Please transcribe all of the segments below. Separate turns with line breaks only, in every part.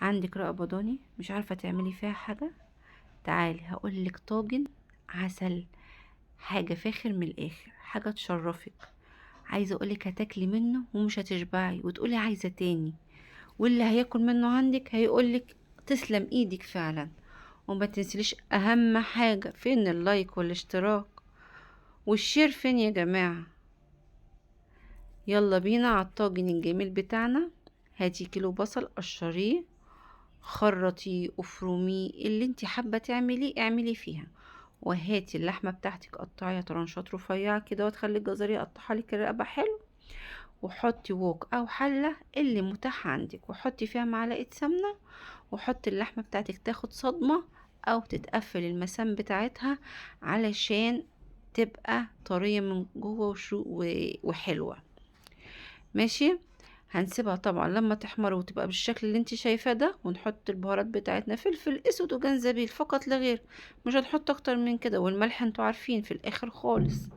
عندك رقبة ضاني مش عارفة تعملي فيها حاجة، تعالي هقولك طاجن عسل، حاجة فاخر من الاخر، حاجة تشرفك. عايزة اقولك هتاكلي منه ومش هتشبعي وتقولي عايزة تاني، واللي هياكل منه عندك هيقولك تسلم ايدك فعلا. وما تنسليش اهم حاجة، فين اللايك والاشتراك والشير فين يا جماعة؟ يلا بينا على الطاجن الجميل بتاعنا. هاتي كيلو بصل قشريه، خرطيه افرميه، اللي انت حابه تعمليه اعملي فيها. وهاتي اللحمه بتاعتك قطعيها طرنشات رفيعه كده، وتخلي الجزار يقطعها لك الرقبه حلو. وحطي ووك او حله اللي متاح عندك، وحطي فيها معلقه سمنه، وحطي اللحمه بتاعتك تاخد صدمه او تتقفل المسام بتاعتها علشان تبقى طريه من جوه وحلوه. ماشي. هنسيبها طبعا لما تحمر وتبقى بالشكل اللي انت شايفاه ده، ونحط البهارات بتاعتنا فلفل اسود وجنزبيل فقط لا غير، مش هنحط اكتر من كده، والملح انتوا عارفين في الاخر خالص.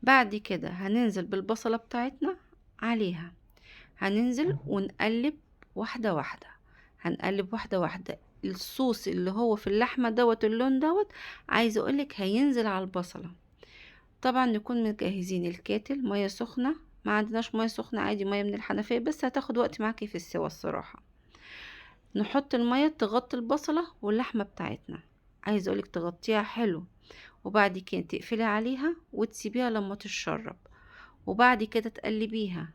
بعد كده هننزل بالبصلة بتاعتنا عليها، هننزل ونقلب واحدة واحدة، هنقلب واحدة واحدة. الصوص اللي هو في اللحمة دوت اللون دوت، عايزة اقولك هينزل على البصلة. طبعا نكون مجهزين الكاتل مية سخنة، ما عندناش مية سخنة عادي مية من الحنفية، بس هتاخد وقت معاكي في السوا الصراحة. نحط المية تغطي البصلة واللحمة بتاعتنا، عايزة اقولك تغطيها حلو، وبعد كده تقفلي عليها وتسيبيها لما تتشرب، وبعد كده تقلبيها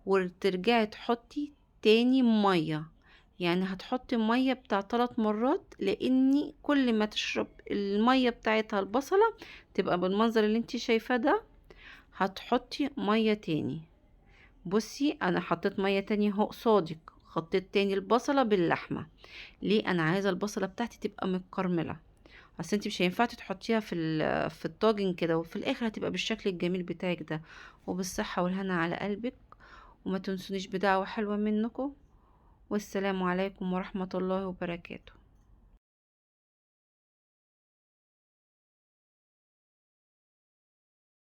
وترجعي تحطي تاني مية. يعني هتحطي مية بتاع 3 مرات، لاني كل ما تشرب المية بتاعتها البصلة تبقى بالمنظر اللي انت شايفاه ده، هتحطي مية تاني. بصي انا حطيت مية تانية اهو قصادك، خطيت تاني البصلة باللحمة. ليه؟ انا عايزة البصلة بتاعتي تبقى متكرملة، اصل انت مش هينفع تحطيها في الطاجن كده، وفي الاخر هتبقى بالشكل الجميل بتاعك ده. وبالصحة والهنا على قلبك، وما تنسونيش بدعوة حلوة منكم. والسلام عليكم ورحمة الله وبركاته.